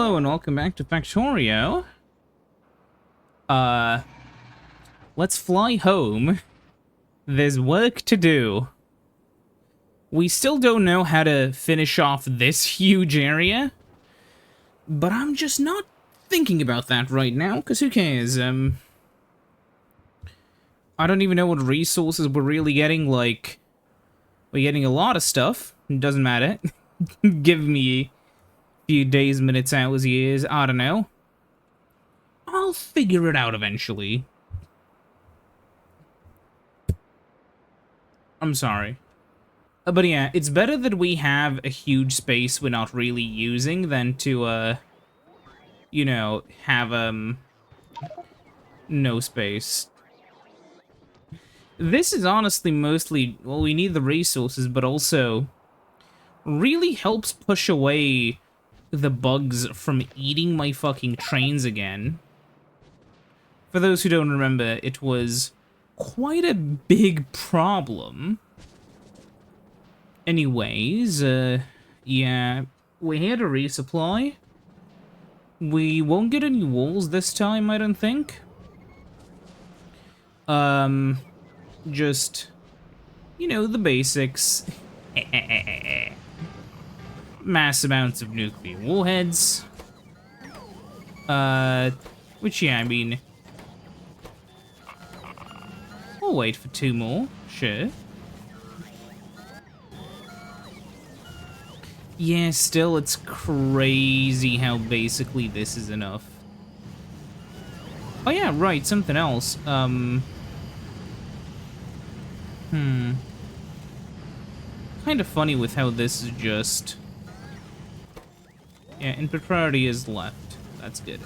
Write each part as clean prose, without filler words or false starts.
Hello and welcome back to Factorio. Let's fly home. There's work to do. We still don't know how to finish off this huge area, but I'm just not thinking about that right now, because who cares? I don't even know what resources we're really getting, like, we're getting a lot of stuff. It doesn't matter. Give me a few days, minutes, hours, years, I don't know. I'll figure it out eventually. I'm sorry. But yeah, it's better that we have a huge space we're not really using than to, you know, have, no space. This is honestly mostly, well, we need the resources, but also really helps push away the bugs from eating my fucking trains again. For those who don't remember, it was quite a big problem. Anyways, yeah, we're here to resupply. We won't get any walls this time, I don't think. Just, you know, the basics. Mass amounts of nuclear warheads. Which, yeah, I mean, we'll wait for 2 more, sure. Yeah, still, it's crazy how basically this is enough. Oh yeah, right, something else. Kind of funny with how this is just... Yeah, input priority is left. That's good.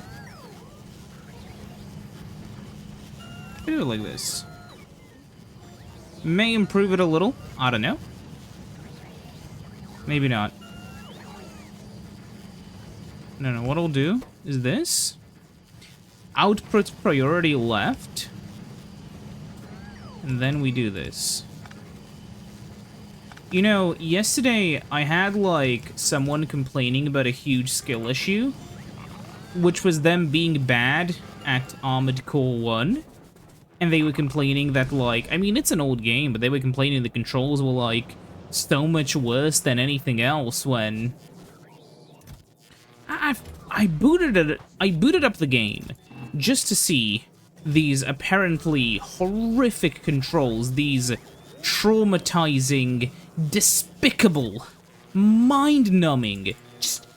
Do it like this. May improve it a little. I don't know. Maybe not. No, what I'll do is this. Output priority left. And then we do this. You know, yesterday I had, like, someone complaining about a huge skill issue, which was them being bad at Armored Core 1. And they were complaining that, like, I mean, it's an old game, but they were complaining the controls were, like, so much worse than anything else when... I booted up the game just to see these apparently horrific controls, these traumatizing, despicable, mind-numbing, just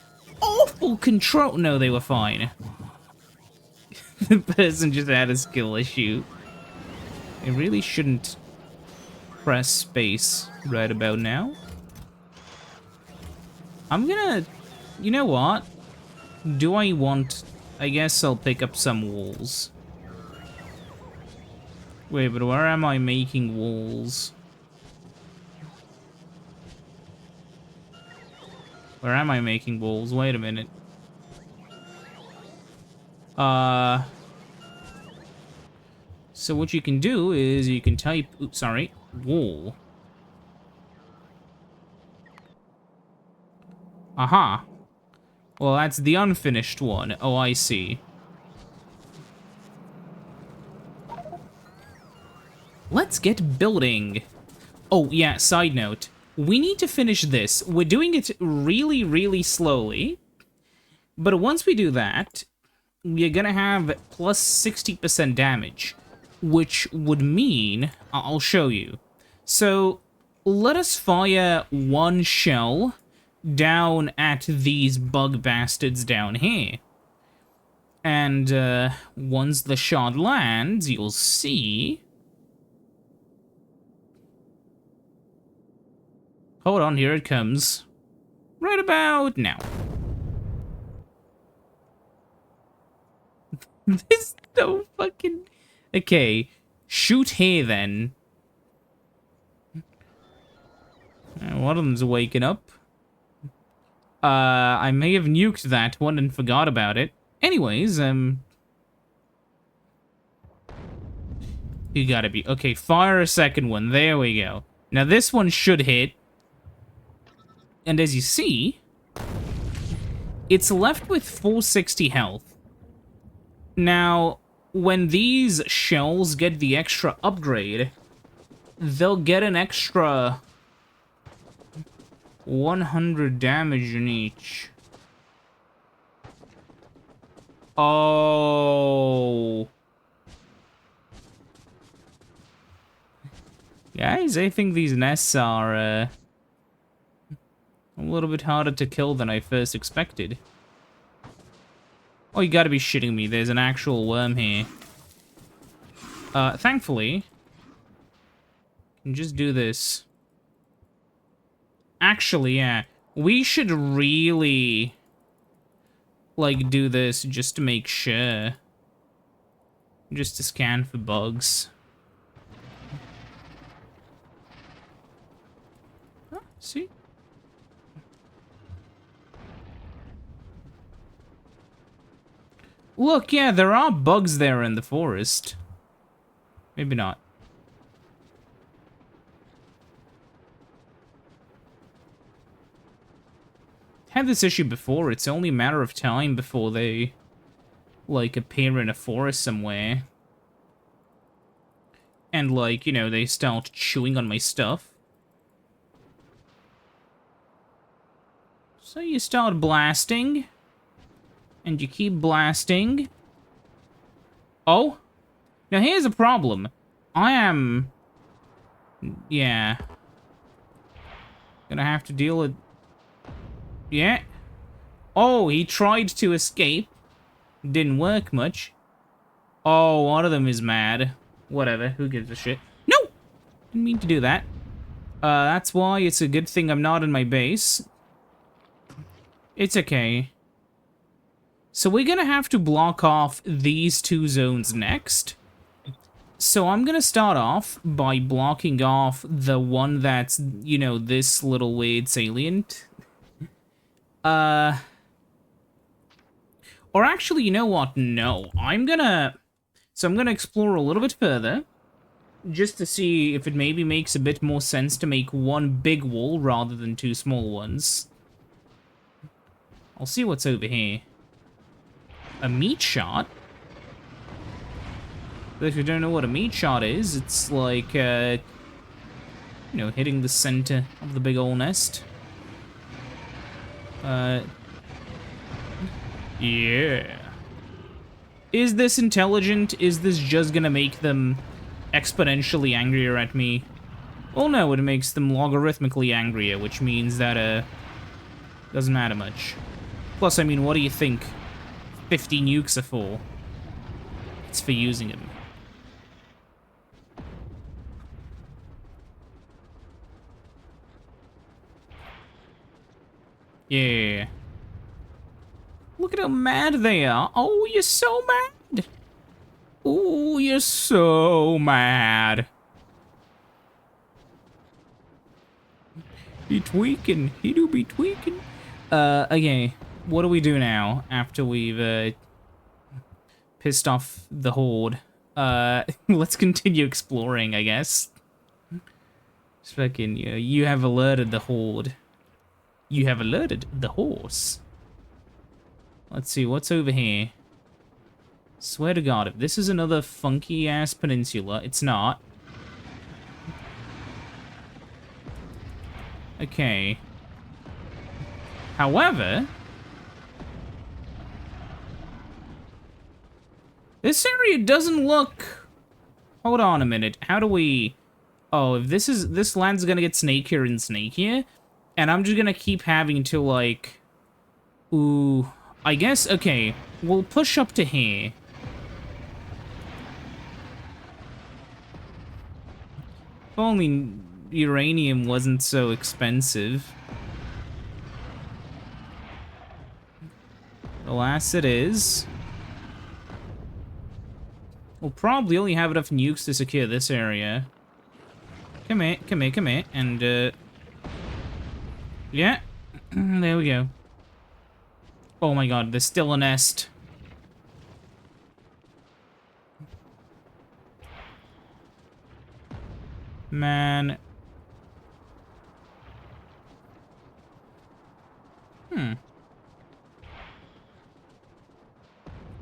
awful control. No, they were fine. The person just had a skill issue. I really shouldn't press space right about now. I'm gonna... You know what? Do I want... I guess I'll pick up some walls. Wait, but where am I making walls? Where am I making walls? Wait a minute. So what you can do is you can type... Oops, sorry. Wall. Aha. Well, that's the unfinished one. Oh, I see. Let's get building. Oh, yeah, side note. We need to finish this. We're doing it really, really slowly. But once we do that, we're gonna have plus 60% damage. Which would mean... I'll show you. So, let us fire 1 shell down at these bug bastards down here. And, once the shot lands, you'll see... Hold on, here it comes. Right about now. There's no fucking... Okay, shoot here then. One of them's waking up. I may have nuked that one and forgot about it. Anyways, you gotta be... Okay, fire a second one. There we go. Now this one should hit. And as you see, It's left with 460 health. Now, when these shells get the extra upgrade, they'll get an extra 100 damage in each. Oh. Guys, I think these nests are a little bit harder to kill than I first expected. Oh, you gotta be shitting me. There's an actual worm here. Thankfully, I can just do this. Actually, yeah. We should really, like, do this just to make sure. Just to scan for bugs. Oh, see? Look, yeah, there are bugs there in the forest. Maybe not. Had this issue before. It's only a matter of time before they, like, appear in a forest somewhere. And, like, you know, they start chewing on my stuff. So you start blasting. And you keep blasting. Oh? Now here's a problem. I am... Yeah. Gonna have to deal with... Yeah. Oh, he tried to escape. Didn't work much. Oh, one of them is mad. Whatever, who gives a shit? No! Didn't mean to do that. That's why it's a good thing I'm not in my base. It's okay. So we're gonna have to block off these two zones next. So I'm gonna start off by blocking off the one that's, you know, this little weird salient. Or actually, you know what? No, I'm gonna explore a little bit further. Just to see if it maybe makes a bit more sense to make one big wall rather than two small ones. I'll see what's over here. A meat shot? But if you don't know what a meat shot is, it's like, you know, hitting the center of the big ol' nest. Yeah. Is this intelligent? Is this just gonna make them exponentially angrier at me? Well, no, it makes them logarithmically angrier, which means that, doesn't matter much. Plus, I mean, what do you think 50 nukes are for? It's for using them. Yeah. Look at how mad they are. Oh, you're so mad. Oh, you're so mad. He tweaking. He do be tweaking. Okay. What do we do now after we've, pissed off the horde? Let's continue exploring, I guess. Just fucking, you have alerted the horde. You have alerted the horse. Let's see, what's over here? Swear to God, if this is another funky-ass peninsula, it's not. Okay. However... this area doesn't look... Hold on a minute, how do we... Oh, if this land's gonna get snakier and snakier, and I'm just gonna keep having to, like... Ooh... I guess, okay, we'll push up to here. If only uranium wasn't so expensive. Alas, it is. We'll probably only have enough nukes to secure this area. Come here, come here, come here, and, yeah, there we go. Oh my God, there's still a nest. Man.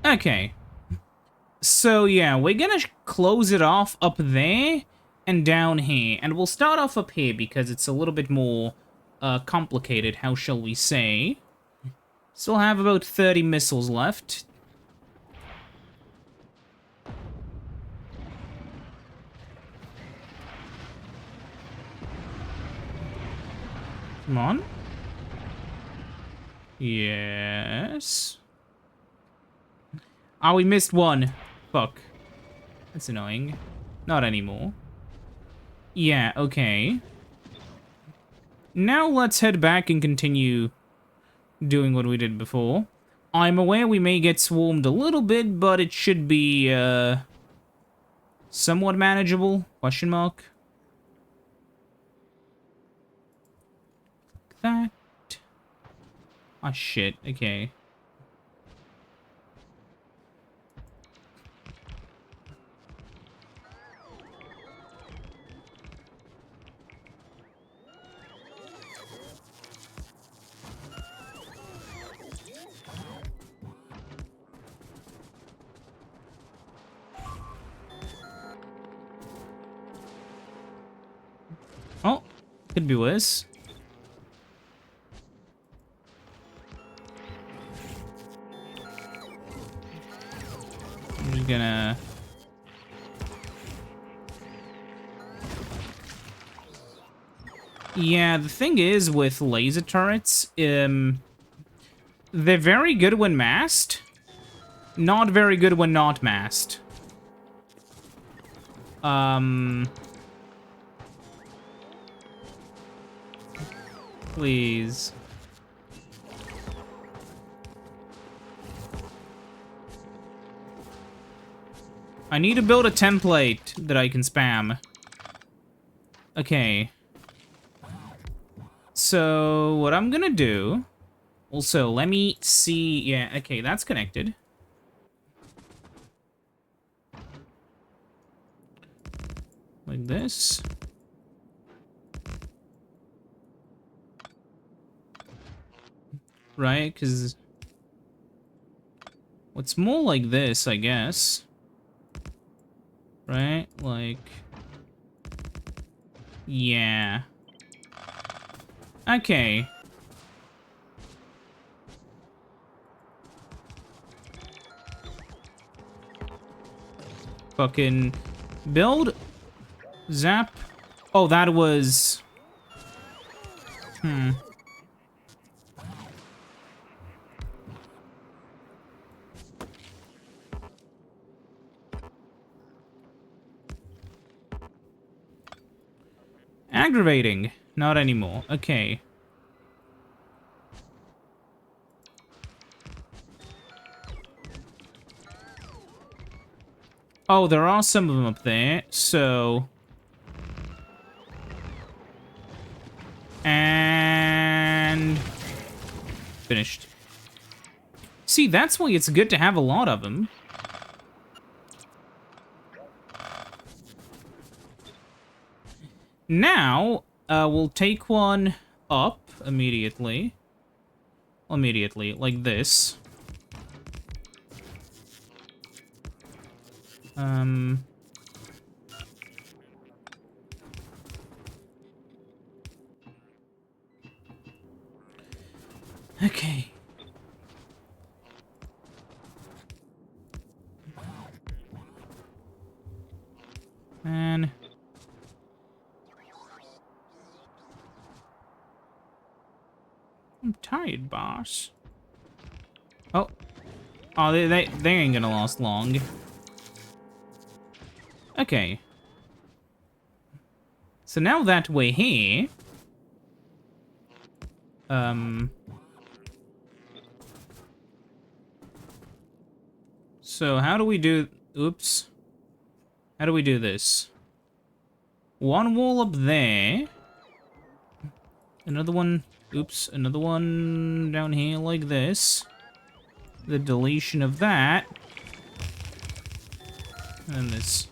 Okay. So, yeah, we're gonna close it off up there and down here. And we'll start off up here because it's a little bit more complicated, how shall we say. Still have about 30 missiles left. Come on. Yes. Oh, we missed one. Fuck. That's annoying. Not anymore. Yeah, okay. Now let's head back and continue doing what we did before. I'm aware we may get swarmed a little bit, but it should be, somewhat manageable? Question mark. Like that. Oh, shit. Okay. Oh, could be worse. I'm just gonna... Yeah, the thing is with laser turrets, they're very good when masked, not very good when not masked. Please. I need to build a template that I can spam. Okay. So, what I'm gonna do... Also, let me see... Yeah, okay, that's connected. Like this. Right, because... What's more like this, I guess. Right, like... Yeah. Okay. Fucking... Build... Zap... Oh, that was... Aggravating. Not anymore. Okay. Oh, there are some of them up there, so... And... Finished. See, that's why it's good to have a lot of them. Now, we'll take one up immediately. Immediately, like this. Okay. And... I'm tired, boss. Oh. Oh, they ain't gonna last long. Okay. So now that we're here... So how do we do... Oops. How do we do this? One wall up there. Another one... Oops. Another one down here like this. The deletion of that. And this.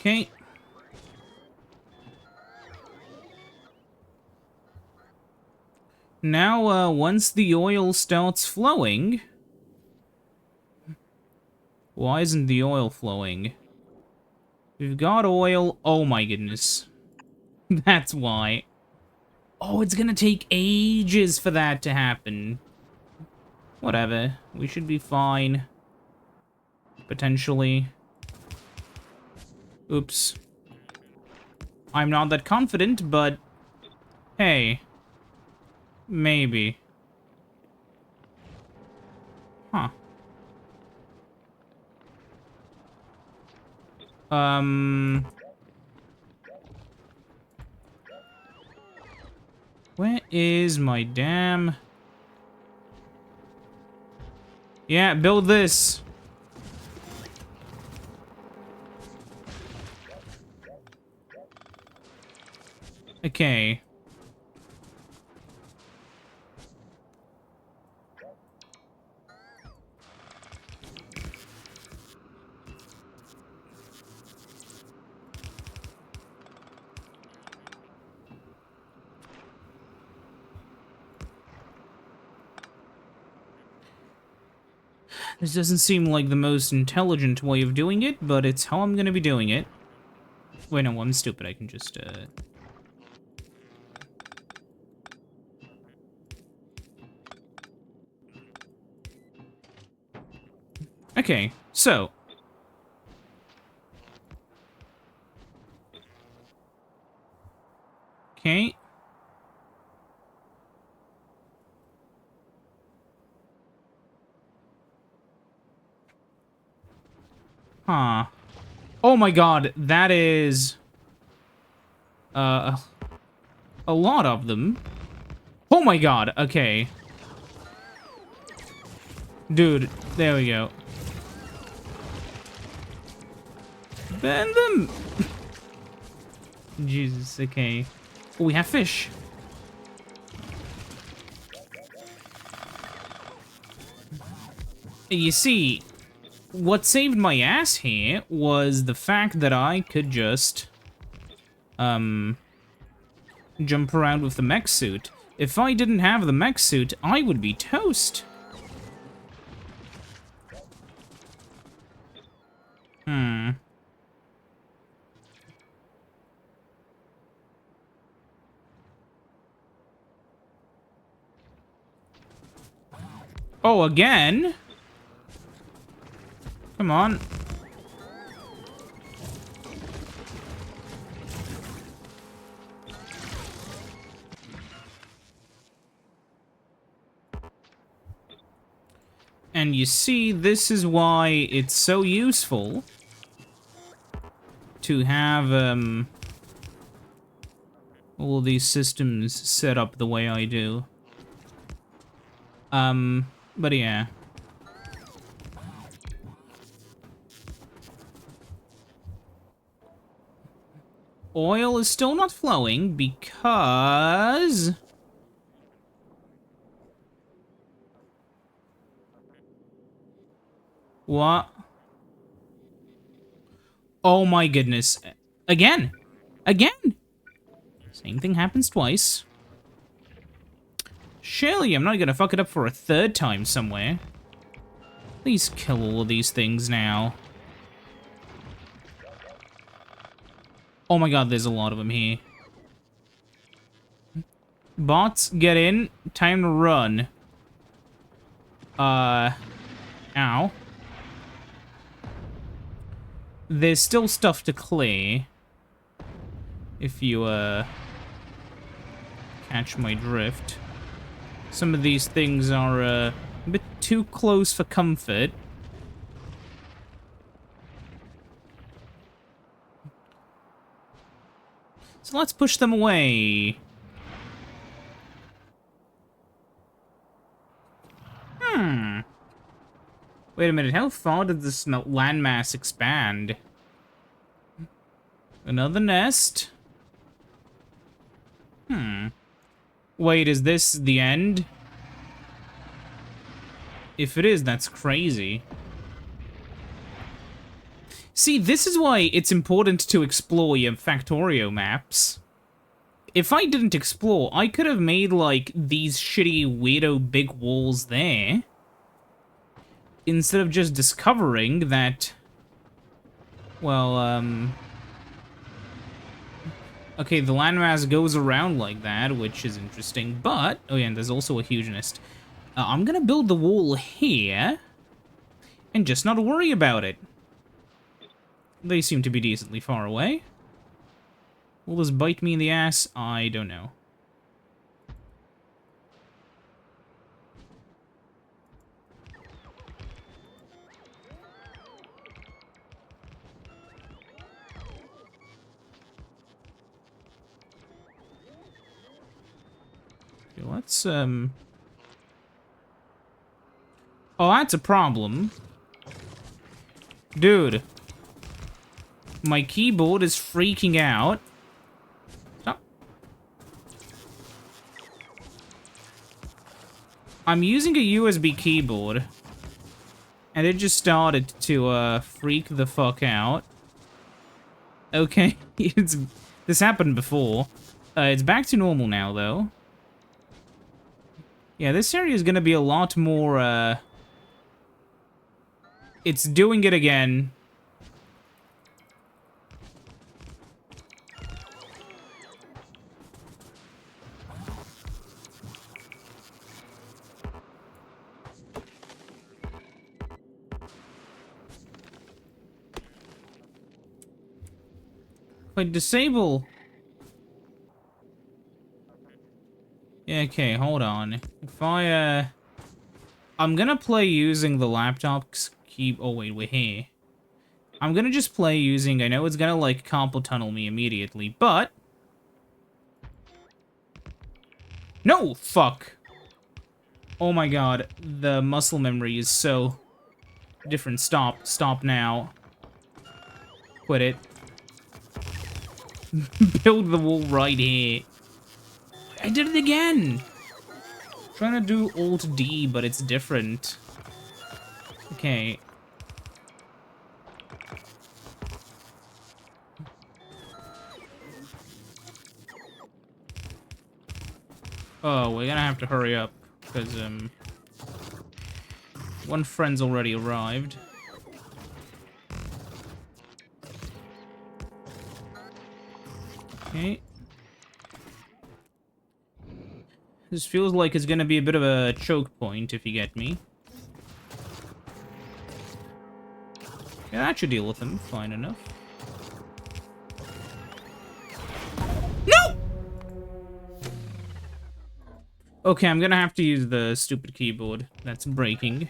Okay. Now, once the oil starts flowing... Why isn't the oil flowing? We've got oil. Oh my goodness. That's why. Oh, it's gonna take ages for that to happen. Whatever. We should be fine. Potentially. Oops. I'm not that confident, but... Hey. Maybe. Huh. Where is my damn... Yeah, build this. Okay. This doesn't seem like the most intelligent way of doing it, but it's how I'm gonna be doing it. Wait, no, I'm stupid. I can just, Okay, so... Okay. Huh. Oh my god, that is... a lot of them. Oh my god, okay. Dude, there we go. Bend them! Jesus, okay. Oh, we have fish. You see, what saved my ass here was the fact that I could just, jump around with the mech suit. If I didn't have the mech suit, I would be toast. Oh, again? Come on. And you see, this is why it's so useful to have, all these systems set up the way I do. But yeah. Oil is still not flowing because... What? Oh my goodness. Again! Again! Same thing happens twice. Surely I'm not gonna fuck it up for a third time somewhere. Please kill all of these things now. Oh my god, there's a lot of them here. Bots, get in. Time to run. Ow. There's still stuff to clear. If you, catch my drift. Some of these things are, a bit too close for comfort. So let's push them away. Wait a minute, how far did this landmass expand? Another nest? Wait, is this the end? If it is, that's crazy. See, this is why it's important to explore your Factorio maps. If I didn't explore, I could have made, like, these shitty, weirdo big walls there. Instead of just discovering that... Well, okay, the landmass goes around like that, which is interesting, but... Oh yeah, and there's also a huge nest. I'm gonna build the wall here, and just not worry about it. They seem to be decently far away. Will this bite me in the ass? I don't know. Okay, let's, Oh, that's a problem. Dude. My keyboard is freaking out. Stop. I'm using a USB keyboard. And it just started to, freak the fuck out. Okay, this happened before. It's back to normal now, though. Yeah, this area is gonna be a lot more, It's doing it again. Wait, disable. Yeah, okay, hold on. If I, I'm gonna play using the laptop's key... Oh, wait, we're here. I'm gonna just play using... I know it's gonna, like, carpal tunnel me immediately, but... No! Fuck! Oh my god, the muscle memory is so... different. Stop. Stop now. Quit it. Build the wall right here. I did it again! Trying to do Alt-D, but it's different. Okay. Oh, we're gonna have to hurry up, because, one friend's already arrived. Okay. This feels like it's gonna be a bit of a choke point, if you get me. Yeah, that should deal with him fine enough. No! Okay, I'm gonna have to use the stupid keyboard that's breaking.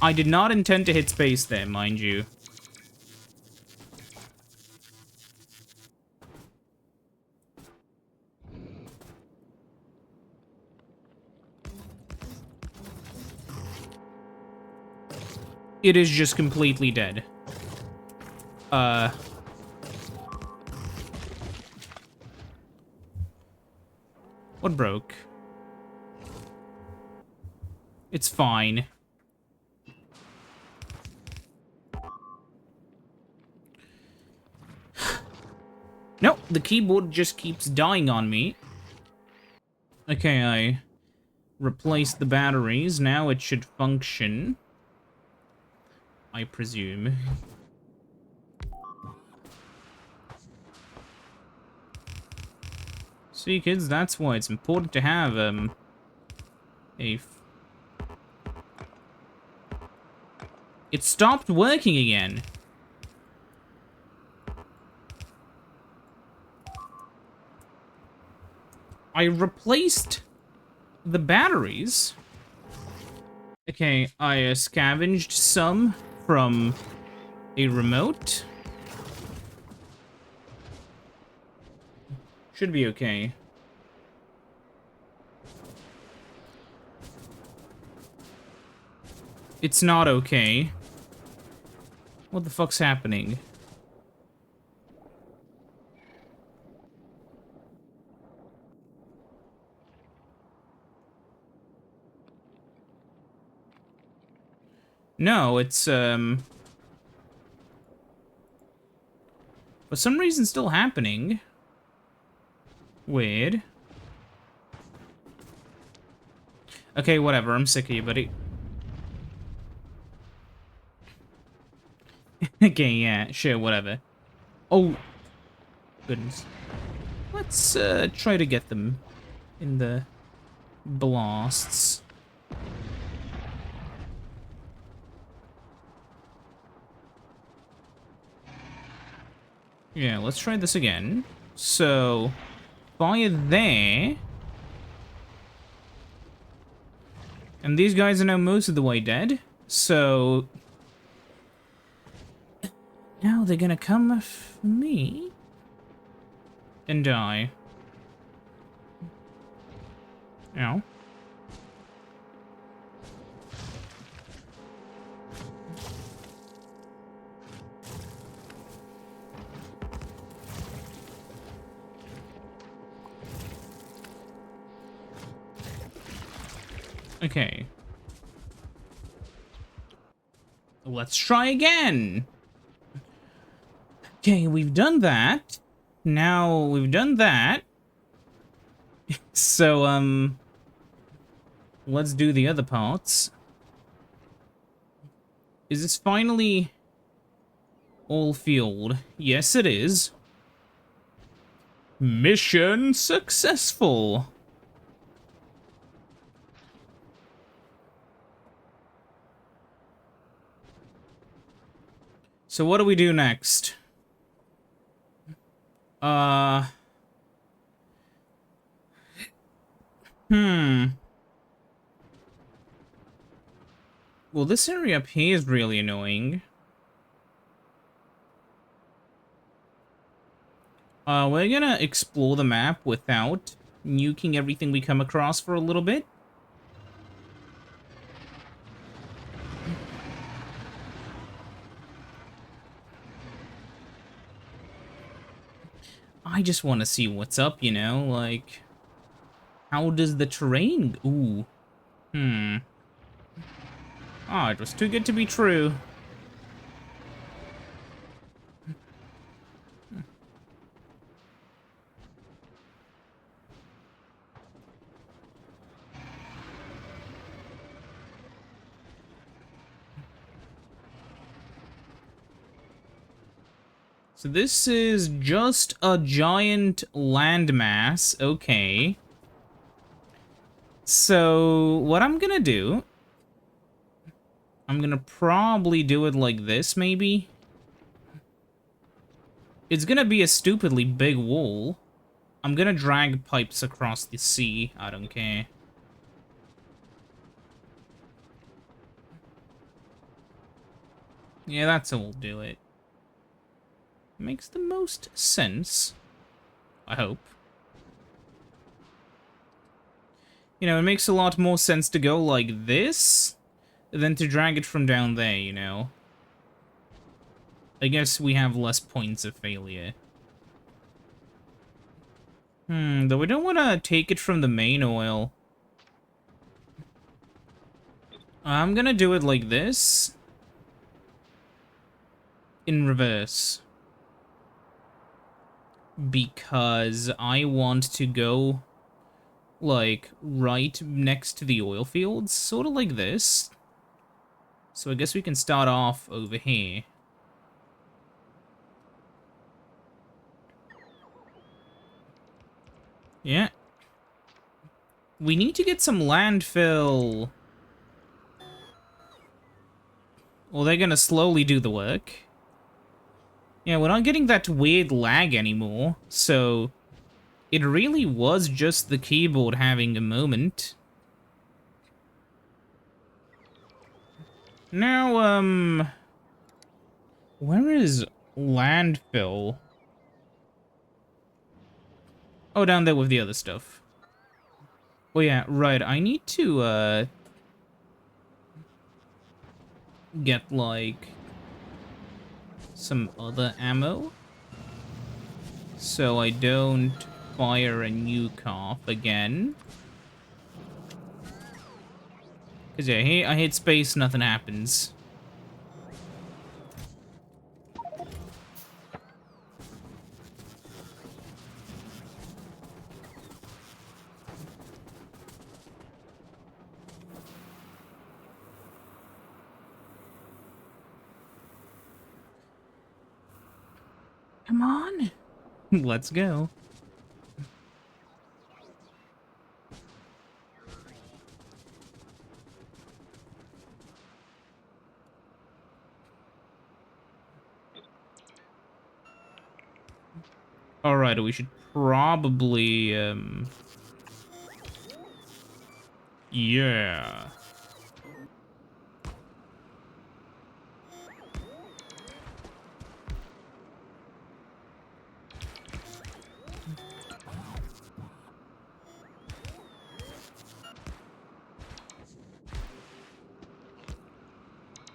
I did not intend to hit space there, mind you. It is just completely dead. What broke? It's fine. Nope, the keyboard just keeps dying on me. Okay, I replaced the batteries. Now it should function. I presume. See, kids, that's why it's important to have, It stopped working again. I replaced the batteries. Okay, I scavenged some from a remote. Should be okay. It's not okay. What the fuck's happening? No, it's, for some reason still happening. Weird. Okay, whatever, I'm sick of you, buddy. Okay, yeah, sure, whatever. Oh, goodness. Let's, try to get them in the blasts. Yeah, let's try this again. So, fire there. And these guys are now most of the way dead. So, now they're gonna come for me and die. Ow. Okay. Let's try again. Okay, we've done that. Now we've done that. So, let's do the other parts. Is this finally all filled? Yes, it is. Mission successful. So what do we do next? Well, this area up here is really annoying. We're gonna explore the map without nuking everything we come across for a little bit. I just want to see what's up, you know, like... How does the terrain... Ooh. Oh, it was too good to be true. So this is just a giant landmass, okay. So, what I'm gonna do... I'm gonna probably do it like this, maybe? It's gonna be a stupidly big wall. I'm gonna drag pipes across the sea, I don't care. Yeah, that's how we'll do it. Makes the most sense. I hope. You know, it makes a lot more sense to go like this than to drag it from down there, you know? I guess we have less points of failure. Though we don't want to take it from the main oil. I'm gonna do it like this. In reverse. Because I want to go, like, right next to the oil fields. Sort of like this. So I guess we can start off over here. Yeah. We need to get some landfill. Well, they're gonna slowly do the work. Yeah, we're not getting that weird lag anymore, so... It really was just the keyboard having a moment. Now, where is landfill? Oh, down there with the other stuff. Oh yeah, right, I need to, get, like... some other ammo. So I don't fire a nuke off again. Because yeah, I hit space, nothing happens. Come on. Let's go. Alright, we should probably, yeah.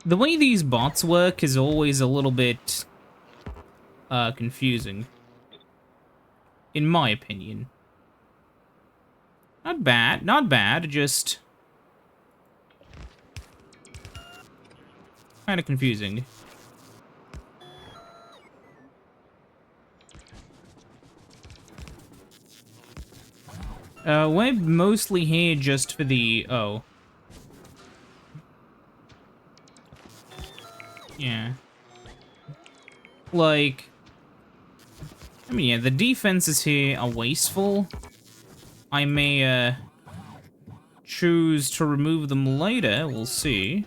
The way these bots work is always a little bit, confusing. In my opinion. Not bad, just... kinda confusing. We're mostly here just for the... oh. Yeah. Like... I mean, yeah, the defenses here are wasteful. I may, choose to remove them later, we'll see.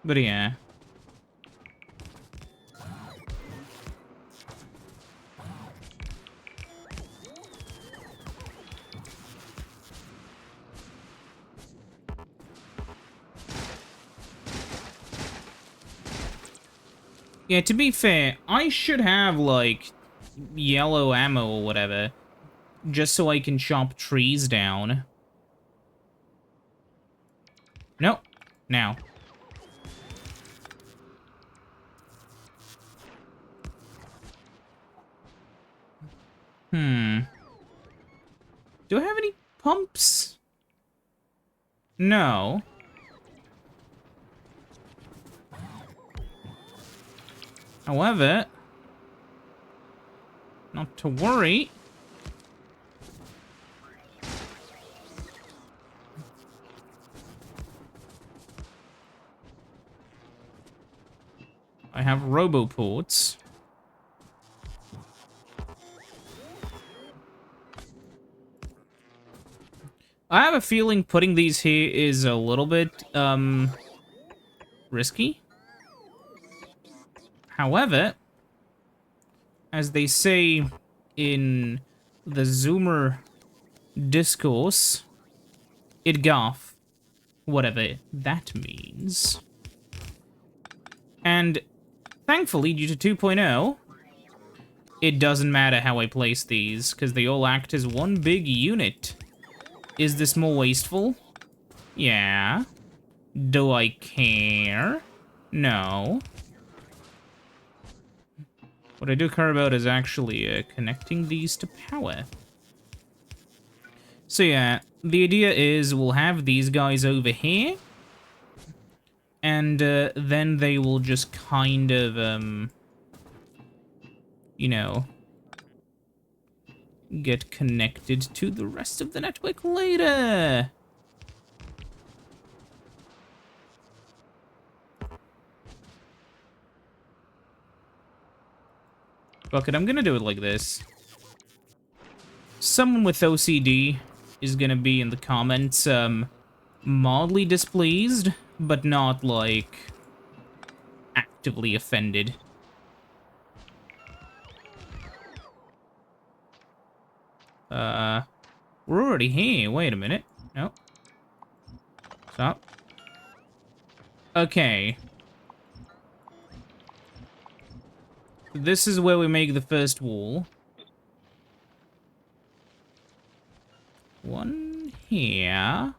But yeah. Yeah, to be fair, I should have, like, yellow ammo or whatever, just so I can chop trees down. Nope. Now. Do I have any pumps? No. However, not to worry. I have roboports. I have a feeling putting these here is a little bit, risky. However, as they say in the Zoomer discourse, it gaff, whatever that means. And thankfully, due to 2.0, it doesn't matter how I place these, because they all act as one big unit. Is this more wasteful? Yeah. Do I care? No. What I do care about is actually connecting these to power. So yeah, the idea is we'll have these guys over here. And then they will just kind of, you know, get connected to the rest of the network later. Fuck it, I'm gonna do it like this. Someone with OCD is gonna be in the comments, mildly displeased, but not, like, actively offended. We're already here. Wait a minute. No. Stop. Okay. This is where we make the first wall. One here.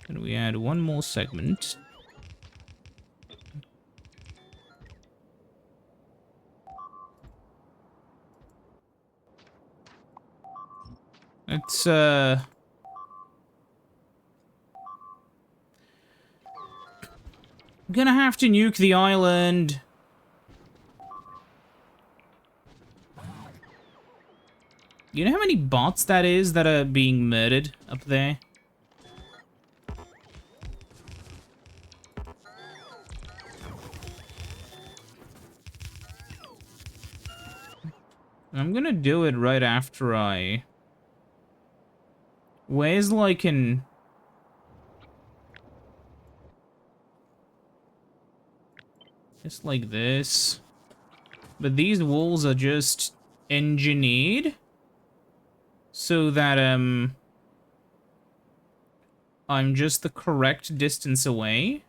And we add one more segment. It's, gonna have to nuke the island. You know how many bots that is that are being murdered up there? I'm gonna do it right after I... Where's like an... Just like this. But these walls are just engineered so that, I'm just the correct distance away.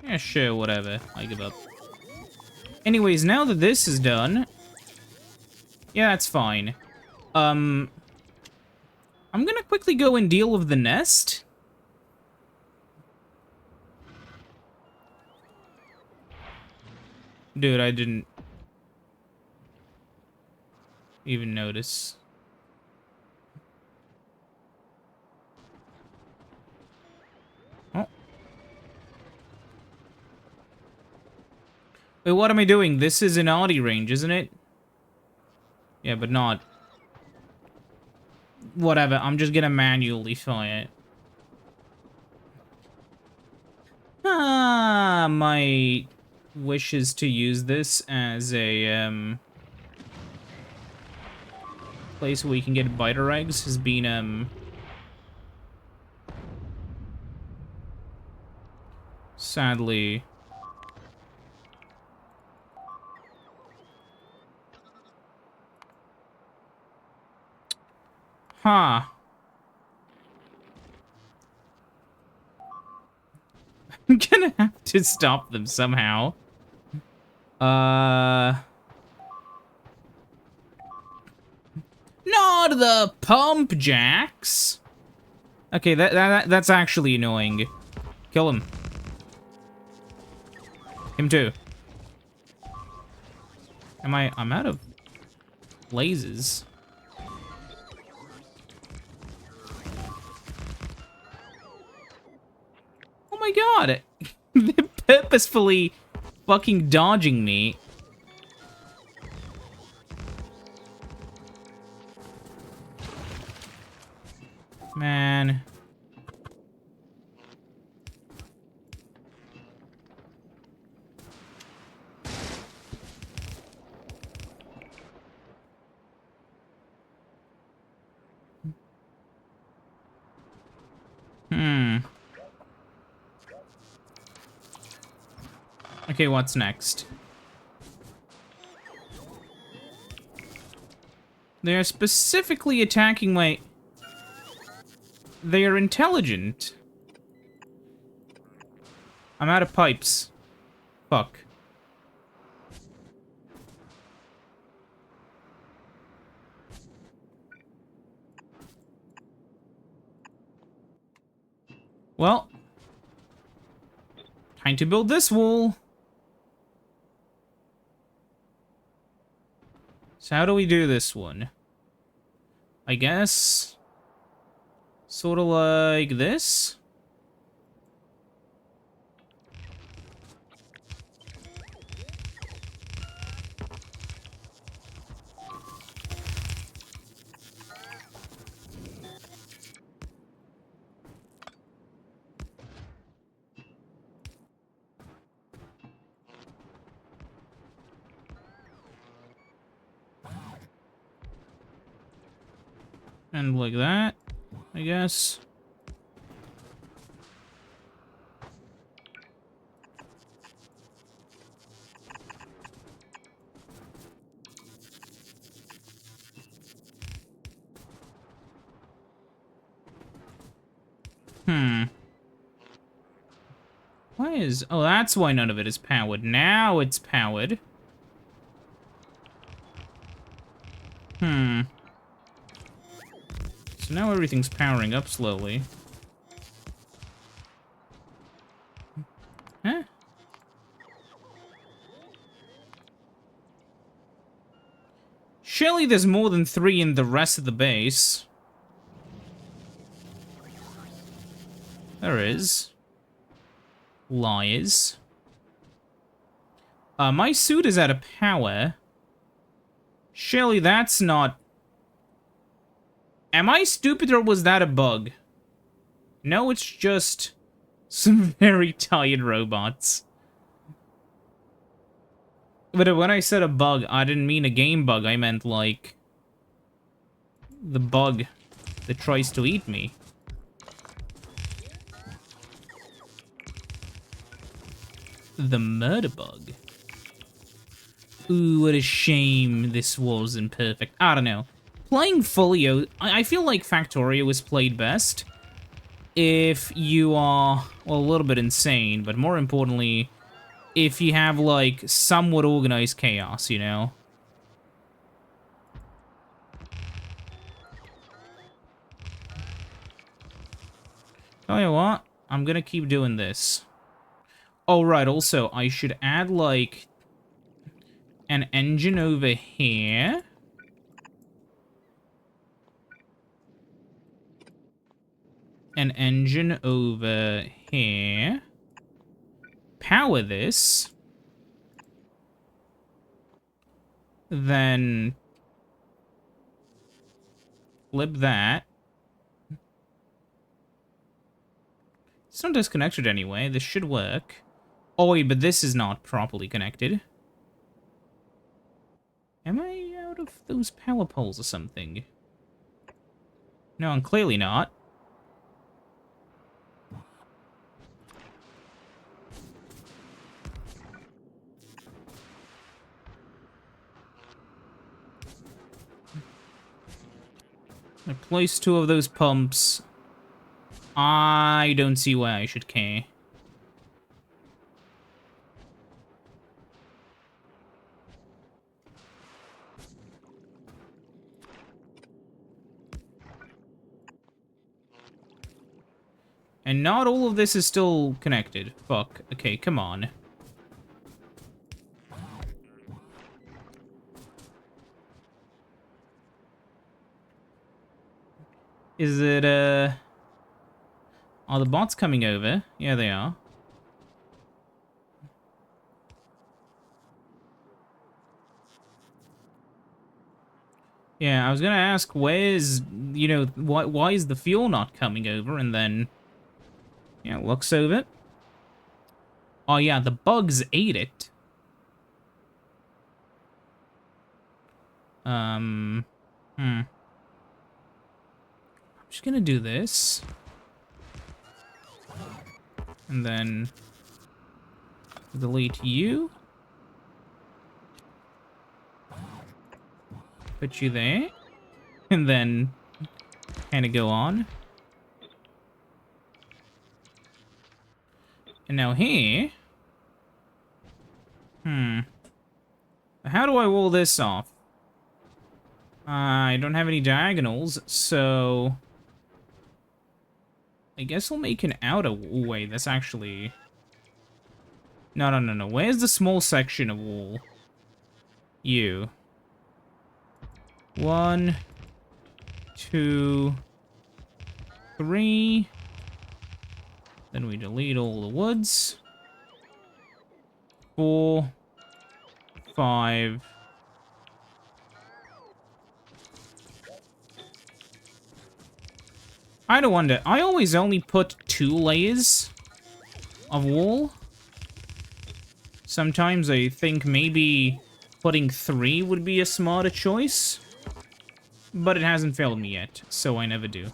Yeah, sure, whatever. I give up. Anyways, now that this is done... Yeah, that's fine. I'm gonna quickly go and deal with the nest. Dude, I didn't even notice. Oh. Wait, what am I doing? This is an Audi range, isn't it? Yeah, but not... Whatever, I'm just gonna manually fire it. Ah, my wish is to use this as a, place where you can get biter eggs has been, sadly... Huh. I'm gonna have to stop them somehow. Not the pump jacks. Okay, that's actually annoying. Kill him. Him too. I'm out of lasers. Oh my god! They're purposefully fucking dodging me. Man. Okay, what's next? They are specifically attacking my... They are intelligent. I'm out of pipes. Fuck. Well. Time to build this wall. So how do we do this one? I guess... Sort of like this? And like that, I guess. Why is... Oh, that's why none of it is powered. Now it's powered. So now everything's powering up slowly. Huh? Surely there's more than 3 in the rest of the base. There is. Lies. My suit is out of power. Surely that's not... Am I stupid or was that a bug? No, it's just some very tired robots. But when I said a bug, I didn't mean a game bug. I meant, like, the bug that tries to eat me. The murder bug. Ooh, what a shame this wasn't perfect. I don't know. Playing Folio, I feel like Factorio is played best if you are, well, a little bit insane, but more importantly, if you have, like, somewhat organized chaos, you know? Tell you what, I'm gonna keep doing this. Oh, right, also, I should add, like, an engine over here. An engine over here. Power this. Then flip that. It's not disconnected anyway. This should work. Oh, wait, but this is not properly connected. Am I out of those power poles or something? No, I'm clearly not. I placed 2 of those pumps. I don't see why I should care. And not all of this is still connected. Fuck. Okay, come on. Is it, Are the bots coming over? Yeah, they are. Yeah, I was gonna ask, where's, you know, why is the fuel not coming over? And then, yeah, looks over. Oh, yeah, the bugs ate it. I'm just gonna do this. And then delete you. Put you there. And then kind of go on. And now here. How do I wall this off? I don't have any diagonals, so... I guess I'll make an outer wall. Wait, that's actually... No. Where's the small section of wall? You. 1, 2, 3. Then we delete all the woods. 4, 5. I don't wonder. I always only put 2 layers of wall. Sometimes I think maybe putting 3 would be a smarter choice. But it hasn't failed me yet, so I never do.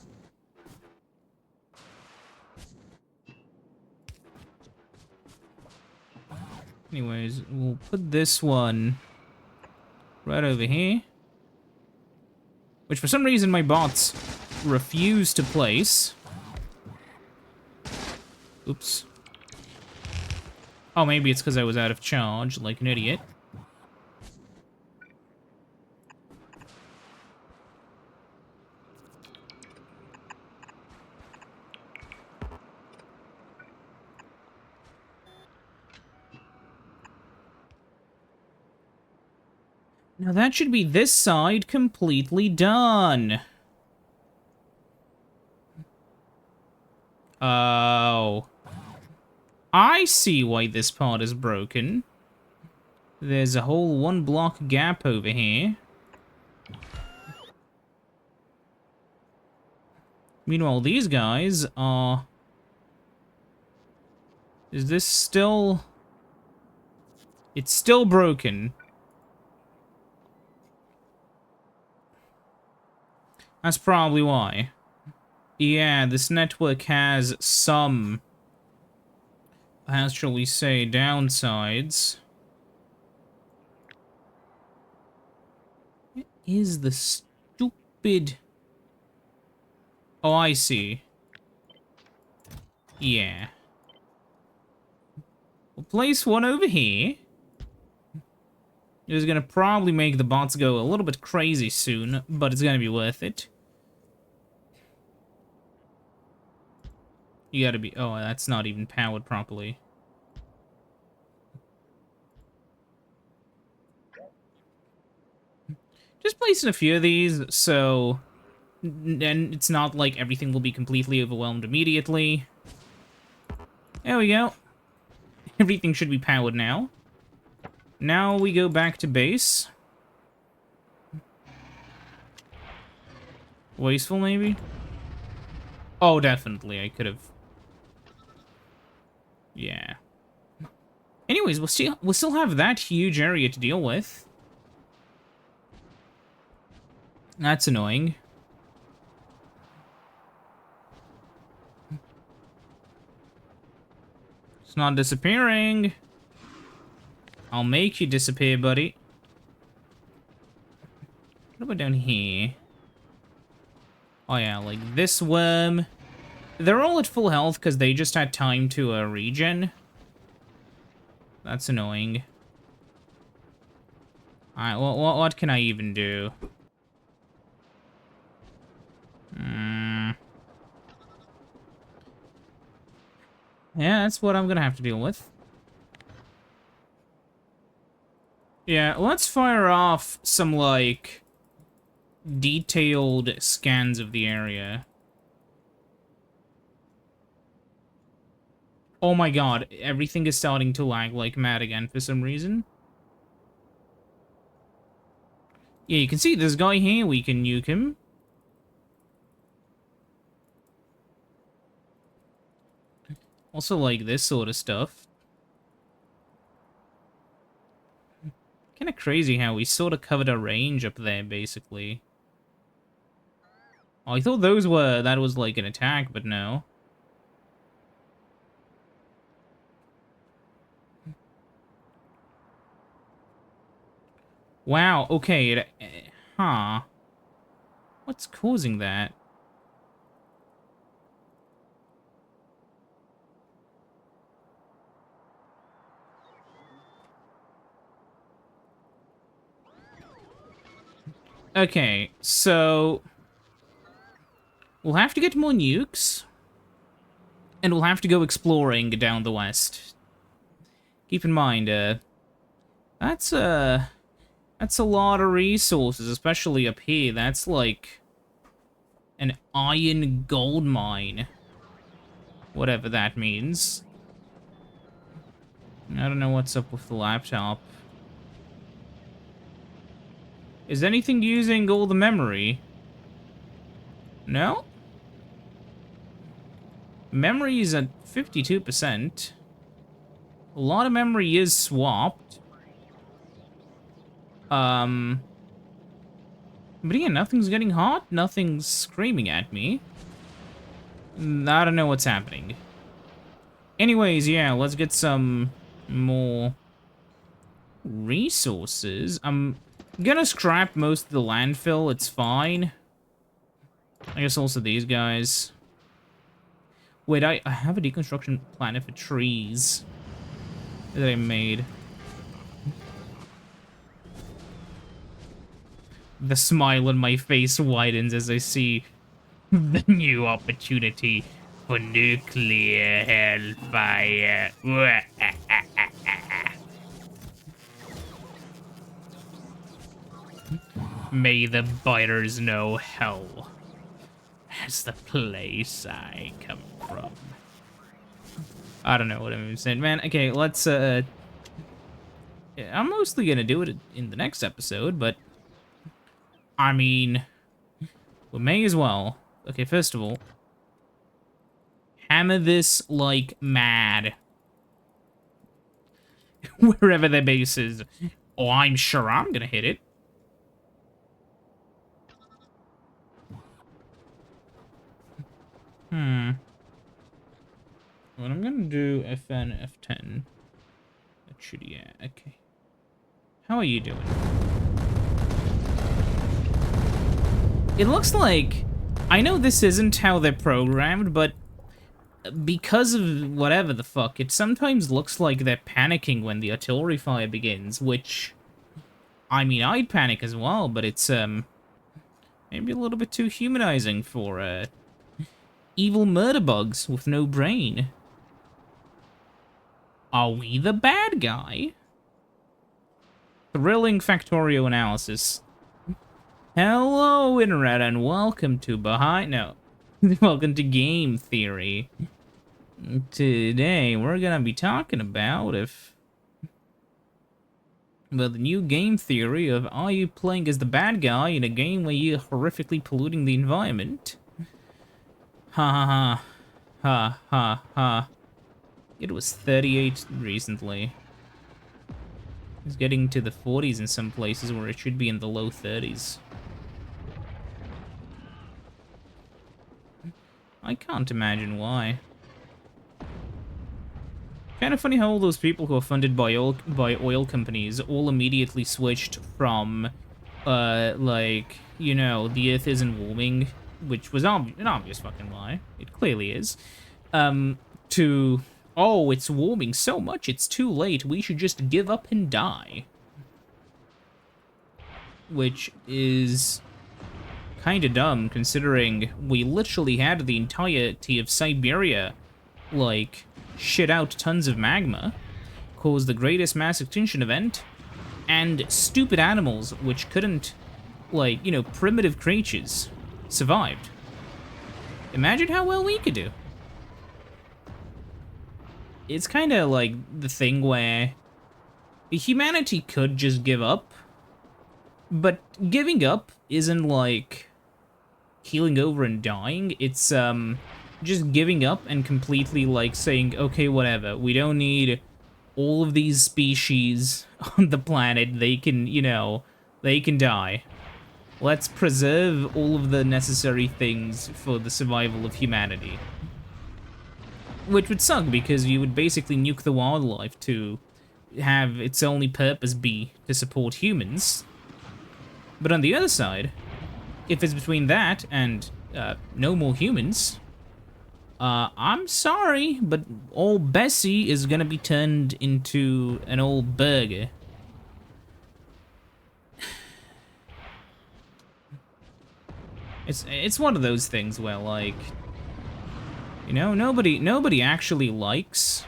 Anyways, we'll put this one right over here. Which for some reason my bots refuse to place. Oops. Oh, maybe it's because I was out of charge, like an idiot. Now that should be this side completely done. Oh. I see why this part is broken. There's a whole 1 block gap over here. Meanwhile, these guys are... Is this still... It's still broken. That's probably why. Yeah, this network has some... how shall we say, downsides. What is the stupid... Oh, I see. Yeah. We'll place one over here. It is gonna probably make the bots go a little bit crazy soon, but it's gonna be worth it. You gotta be... Oh, that's not even powered properly. Just placing a few of these, so... then it's not like everything will be completely overwhelmed immediately. There we go. Everything should be powered now. Now we go back to base. Wasteful, maybe? Oh, definitely. I could have... Yeah. Anyways, we'll still have that huge area to deal with. That's annoying. It's not disappearing. I'll make you disappear, buddy. What about down here? Oh yeah, like this worm. They're all at full health because they just had time to regen. That's annoying. Alright, what can I even do? Yeah, that's what I'm gonna have to deal with. Yeah, let's fire off some, like, detailed scans of the area. Oh my god, everything is starting to lag like mad again for some reason. Yeah, you can see this guy here, we can nuke him. Also, like, this sort of stuff. Kind of crazy how we sort of covered a range up there, basically. Oh, I thought that was like an attack, but no. Wow, okay, huh. What's causing that? Okay, so... we'll have to get more nukes. And we'll have to go exploring down the west. Keep in mind, that's a lot of resources, especially up here. That's like an iron gold mine. Whatever that means. I don't know what's up with the laptop. Is anything using all the memory? No? Memory is at 52%. A lot of memory is swapped. But yeah, nothing's getting hot. Nothing's screaming at me. I don't know what's happening. Anyways, yeah, let's get some more resources. I'm gonna scrap most of the landfill. It's fine. I guess also these guys. Wait, I have a deconstruction planet for trees that I made. The smile on my face widens as I see the new opportunity for nuclear hellfire. May the biters know hell as the place I come from. I don't know what I'm saying, man. Okay, let's, I'm mostly gonna do it in the next episode, but, I mean, we may as well. Okay, first of all, hammer this like mad. Wherever their base is. Oh, I'm sure I'm gonna hit it. What I'm gonna do, FN, F10. That should, yeah, okay. How are you doing? It looks like... I know this isn't how they're programmed, but because of whatever the fuck, it sometimes looks like they're panicking when the artillery fire begins, which... I mean, I'd panic as well, but it's, maybe a little bit too humanizing for, evil murder bugs with no brain. Are we the bad guy? Thrilling Factorio analysis. Hello, Internet, and welcome to welcome to Game Theory. Today, we're gonna be talking about the new game theory of are you playing as the bad guy in a game where you're horrifically polluting the environment? Ha ha ha. Ha ha ha. It was 38 recently. It's getting to the 40s in some places where it should be in the low 30s. I can't imagine why. Kind of funny how all those people who are funded by oil companies all immediately switched from, like, you know, the Earth isn't warming, which was an obvious fucking lie. It clearly is. To, oh, it's warming so much, it's too late, we should just give up and die. Which is kind of dumb, considering we literally had the entirety of Siberia, like, shit out tons of magma, caused the greatest mass extinction event, and stupid animals which couldn't, like, you know, primitive creatures survived. Imagine how well we could do. It's kind of like the thing where humanity could just give up, but giving up isn't like healing over and dying. It's just giving up and completely like saying, okay, whatever, we don't need all of these species on the planet. They can, you know, they can die. Let's preserve all of the necessary things for the survival of humanity. Which would suck, because you would basically nuke the wildlife to have its only purpose be to support humans. But on the other side, if it's between that and no more humans, I'm sorry, but old Bessie is gonna be turned into an old burger. It's one of those things where, like, you know, nobody actually likes,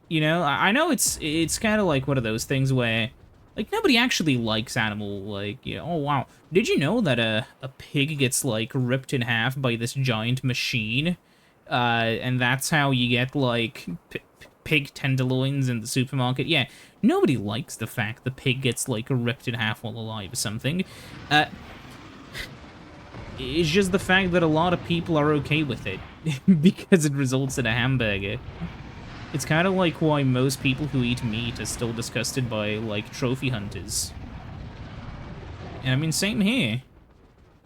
you know, I know it's kind of like one of those things where, like, nobody actually likes animal, like, you know, oh wow, did you know that a pig gets, like, ripped in half by this giant machine? And that's how you get, like, pig tenderloins in the supermarket. Yeah, nobody likes the fact the pig gets, like, ripped in half while alive or something. It's just the fact that a lot of people are okay with it, because it results in a hamburger. It's kind of like why most people who eat meat are still disgusted by, like, trophy hunters. And I mean, same here.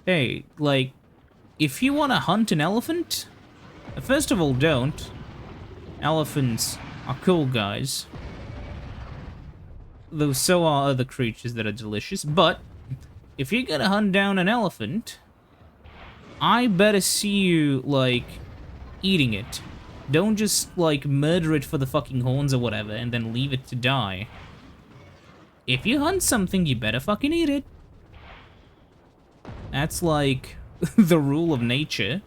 Hey, like, if you want to hunt an elephant, first of all, don't. Elephants are cool guys. Though so are other creatures that are delicious, but if you're gonna hunt down an elephant, I better see you, like, eating it. Don't just, like, murder it for the fucking horns or whatever and then leave it to die. If you hunt something, you better fucking eat it. That's, like, the rule of nature.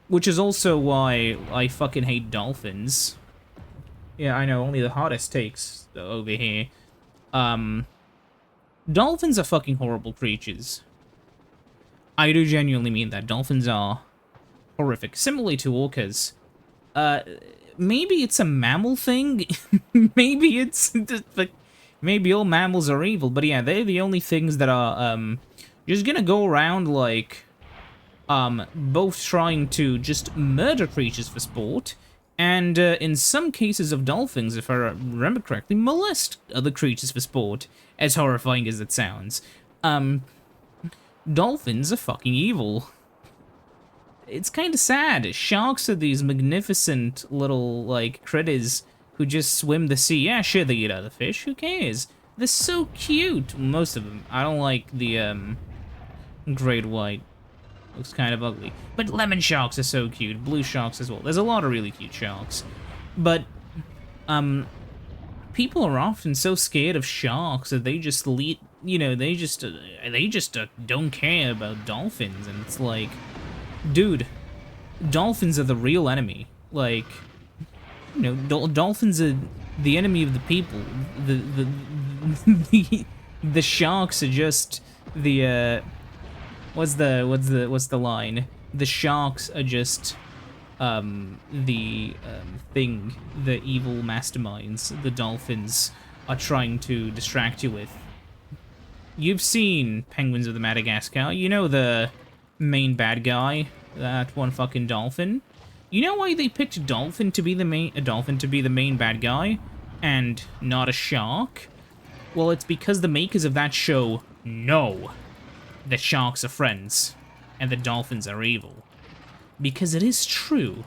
Which is also why I fucking hate dolphins. Yeah, I know, only the hottest takes over here. Dolphins are fucking horrible creatures. I do genuinely mean that. Dolphins are horrific. Similarly to orcas. Uh, maybe it's a mammal thing. Maybe it's... maybe all mammals are evil. But yeah, they're the only things that are, just gonna go around, like, both trying to just murder creatures for sport, and in some cases of dolphins, if I remember correctly, molest other creatures for sport, as horrifying as it sounds. Dolphins are fucking evil. It's kind of sad. Sharks are these magnificent little, like, critters who just swim the sea. Yeah, sure, they eat other fish. Who cares? They're so cute. Most of them. I don't like the, great white. Looks kind of ugly. But lemon sharks are so cute. Blue sharks as well. There's a lot of really cute sharks. But, people are often so scared of sharks that they just they just don't care about dolphins. And it's like, dude, dolphins are the real enemy. Like, dolphins are the enemy of the people. The sharks are just the, what's the line? The sharks are just the evil masterminds the dolphins are trying to distract you with. You've seen Penguins of the Madagascar. You know the main bad guy, that one fucking dolphin. You know why they picked a dolphin to be the main bad guy and not a shark? Well, it's because the makers of that show know that sharks are friends and the dolphins are evil. Because it is true,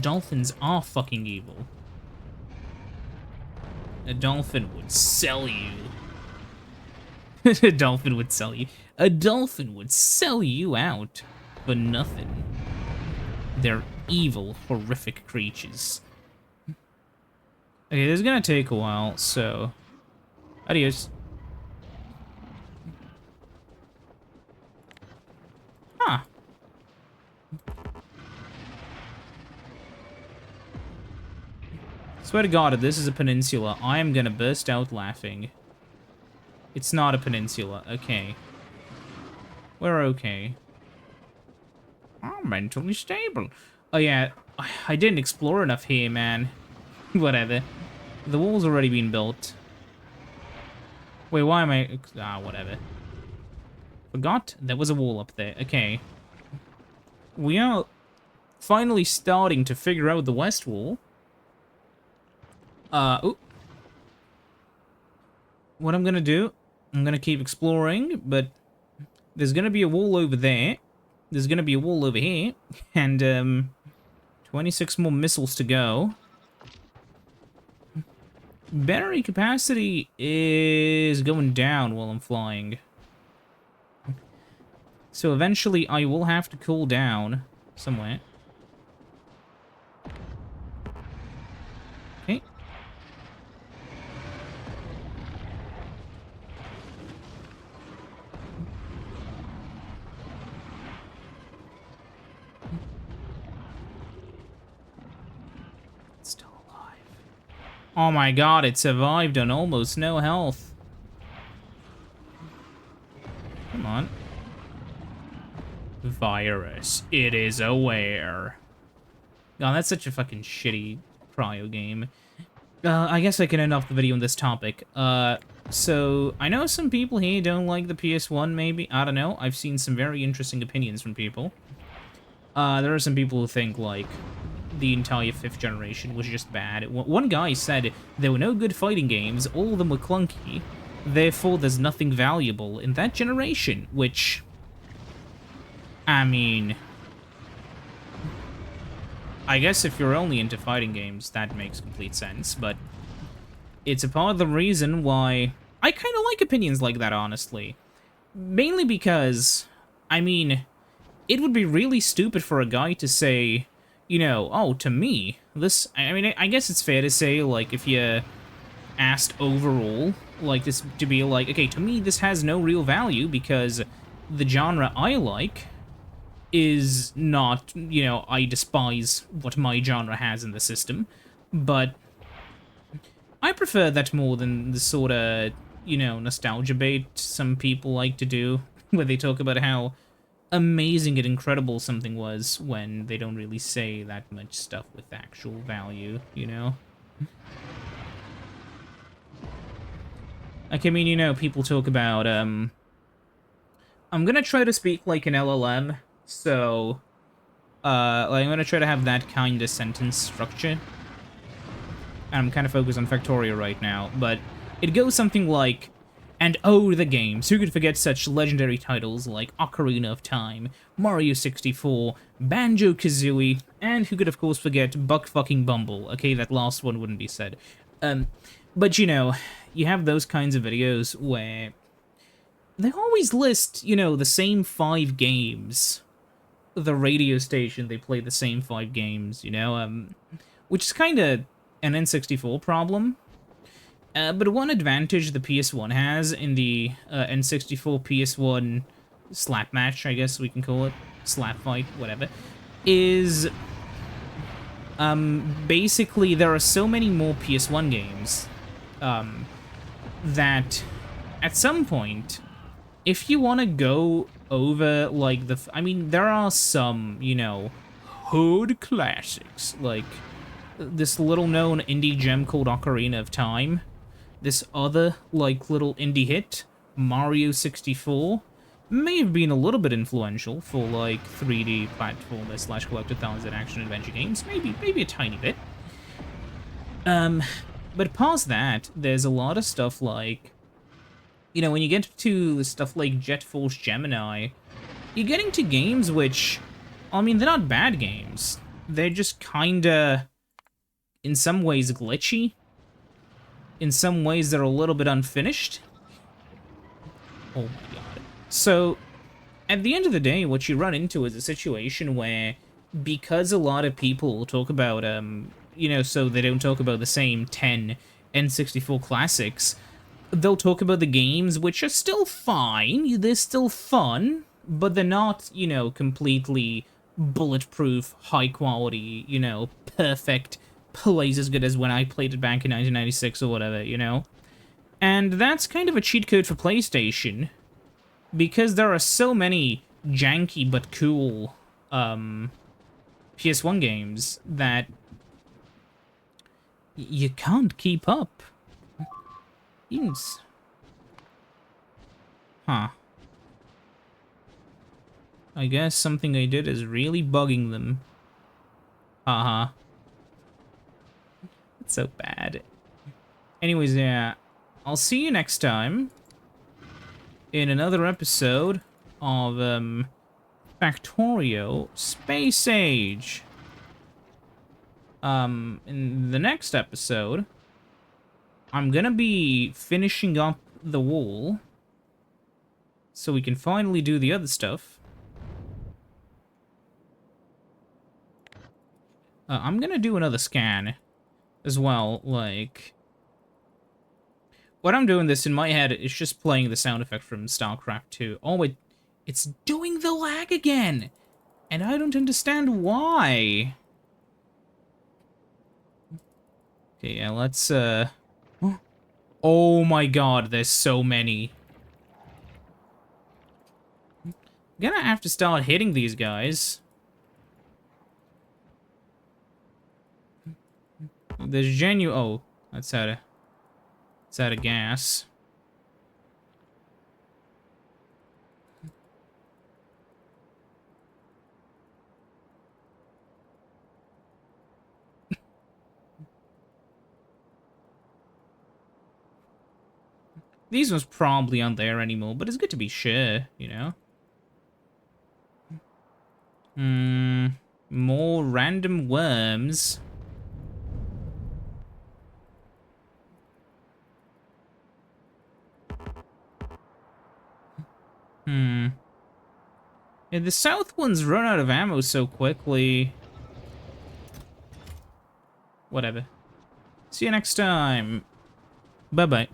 dolphins are fucking evil. A dolphin would sell you. A dolphin would sell you. A dolphin would sell you out for nothing. They're evil, horrific creatures. Okay, this is gonna take a while, so... Adios. Huh. Swear to God, if this is a peninsula, I am gonna burst out laughing. It's not a peninsula. Okay. We're okay. I'm mentally stable. Oh yeah, I didn't explore enough here, man. Whatever. The wall's already been built. Wait, why am I... Ah, whatever. Forgot there was a wall up there. Okay. We are finally starting to figure out the west wall. Ooh. What I'm gonna do, I'm gonna keep exploring, but there's gonna be a wall over there. There's gonna be a wall over here, and 26 more missiles to go. Battery capacity is going down while I'm flying. So eventually I will have to cool down somewhere. Okay. Still alive. Oh my God, it survived on almost no health. Come on. Virus. It is aware. God, that's such a fucking shitty cryo game. I guess I can end off the video on this topic. So, I know some people here don't like the PS1, maybe. I don't know. I've seen some very interesting opinions from people. There are some people who think, like, the entire 5th generation was just bad. One guy said there were no good fighting games, all of them were clunky, therefore there's nothing valuable in that generation, which... I mean... I guess if you're only into fighting games, that makes complete sense, but... It's a part of the reason why... I kind of like opinions like that, honestly. Mainly because, I mean, it would be really stupid for a guy to say, you know, oh, to me, this... I mean, I guess it's fair to say, like, if you asked overall, like, this to be like, okay, to me, this has no real value because the genre I like is not, you know, I despise what my genre has in the system, but I prefer that more than the sort of you know, nostalgia bait some people like to do, where they talk about how amazing and incredible something was when they don't really say that much stuff with actual value, you know? Like, I mean, you know, people talk about, I'm gonna try to speak like an LLM, so, like, I'm gonna try to have that kind of sentence structure. I'm kind of focused on Factorio right now, but it goes something like, and oh, the games, who could forget such legendary titles like Ocarina of Time, Mario 64, Banjo-Kazooie, and who could of course forget Buck-fucking-Bumble. Okay, that last one wouldn't be said. But you know, you have those kinds of videos where they always list, you know, the same 5 games. The radio station, they play the same 5 games, you know, which is kind of an N64 problem. But one advantage the PS1 has in the N64 PS1 slap match, I guess we can call it, slap fight, whatever, is basically there are so many more PS1 games that at some point, if you want to go over, like, I mean, there are some, you know, hood classics, like this little-known indie gem called Ocarina of Time, this other, like, little indie hit, Mario 64, may have been a little bit influential for, like, 3D platformer slash collector thousand action-adventure games, maybe a tiny bit. But past that, there's a lot of stuff like, you know, when you get to stuff like Jet Force Gemini, you're getting to games which, I mean, they're not bad games. They're just kinda, in some ways, glitchy. In some ways, they're a little bit unfinished. Oh my god. So, at the end of the day, what you run into is a situation where, because a lot of people talk about, you know, so they don't talk about the same 10 N64 classics, they'll talk about the games, which are still fine, they're still fun, but they're not, you know, completely bulletproof, high quality, you know, perfect, plays as good as when I played it back in 1996 or whatever, you know? And that's kind of a cheat code for PlayStation, because there are so many janky but cool, PS1 games that you can't keep up. Yes. Huh. I guess something I did is really bugging them. Haha. It's so bad. Anyways, yeah. I'll see you next time in another episode of, Factorio Space Age. In the next episode, I'm gonna be finishing up the wall so we can finally do the other stuff. I'm gonna do another scan as well, like... What I'm doing this in my head is just playing the sound effect from StarCraft 2. Oh, it's doing the lag again! And I don't understand why. Okay, yeah, let's, Oh my god, there's so many. I'm gonna have to start hitting these guys. There's oh, that's out of gas. These ones probably aren't there anymore, but it's good to be sure, you know? More random worms. Yeah, the south ones run out of ammo so quickly. Whatever. See you next time. Bye-bye.